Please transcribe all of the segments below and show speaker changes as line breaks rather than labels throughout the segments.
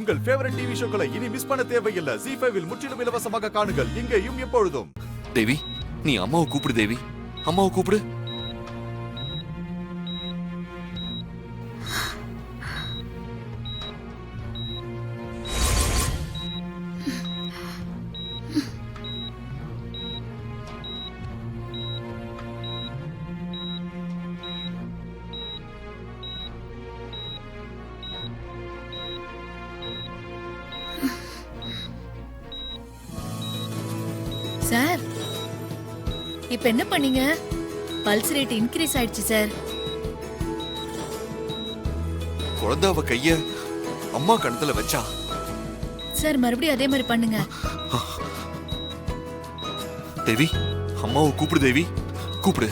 உங்கள் favourite TV ஷோக்களை இனி miss பண்ண தேவையில்லை. ZEE5 இல் முற்றிலும் இலவசமாக காணுங்கள், இங்கேயும் எப்பொழுதும்.
தேவி, நீ அம்மாவை கூப்பிடு. தேவி, அம்மாவை கூப்பிடு.
சார், இப்ப என்ன பண்ணீங்க? பல்ஸ் ரேட் இன்கிரீஸ் ஆயிடுச்சு சார்.
குழந்தை அவ கைய அம்மா கணத்துல வச்சா.
சார், மறுபடியும் அதே மாதிரி பண்ணுங்க.
தேவி, அம்மாவை கூப்பிடு. தேவி, கூப்பிடு.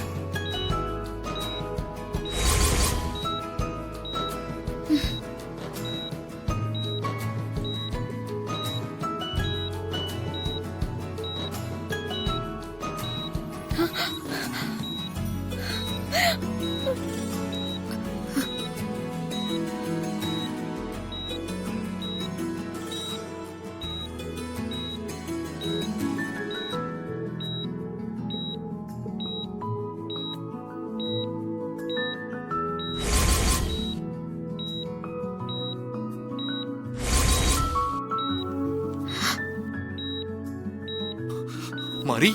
மாரி,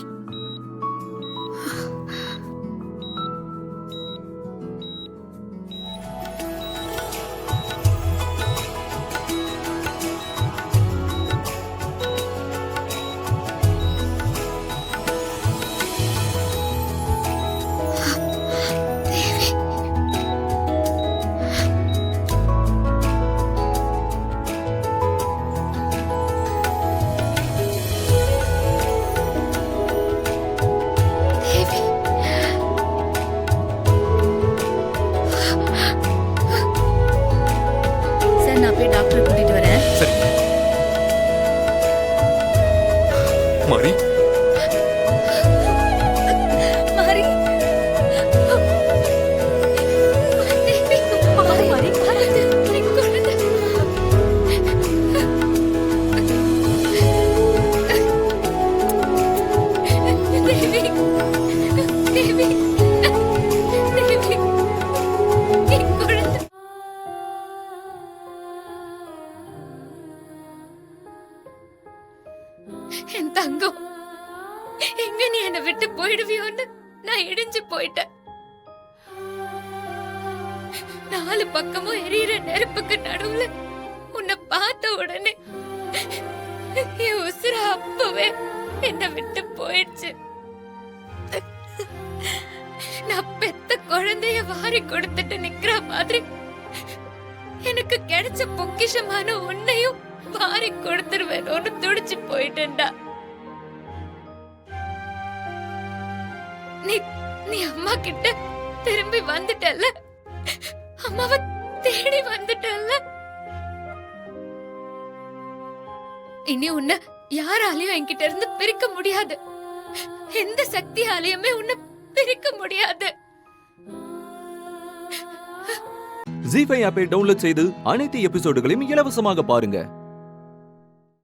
டாக்டர் கூட்டிட்டு வரேன்.
சரி. மாரி,
மாரி, மாரி, என் தங்கம், எங்க நீ என்னை விட்டு போயிடுவியோன்னு நான் இடிஞ்சு போயிட்டேன். 4 பக்கமும் எரியிற நெருப்புக்கு நடுவுல உன்னை பார்த்த உடனே என் உசுர அப்பவே என்னை விட்டு போயிடுச்சு. நான் பெத்த குழந்தைய வாரி கொடுத்துட்டு நிக்கிற மாதிரி எனக்கு கிடைச்ச பொக்கிஷமான உன்னையும் வாரி கொடுத்துருவேன்னு துடிச்சு போயிட்டேன்டா. நீ அம்மா கிட்ட திரும்பி வந்துட்டல்ல, அம்மாவை தேடி வந்துட்டல்ல. இனி உன்னை யாராலையும் என்கிட்ட இருந்து பிரிக்க முடியாது. எந்த சக்தியாலையுமே உன்னை பிரிக்க முடியாது.
ZEE5 ஆப்பை டவுன்லோட் செய்து அனைத்து எபிசோடுகளையும் இலவசமாக பாருங்க.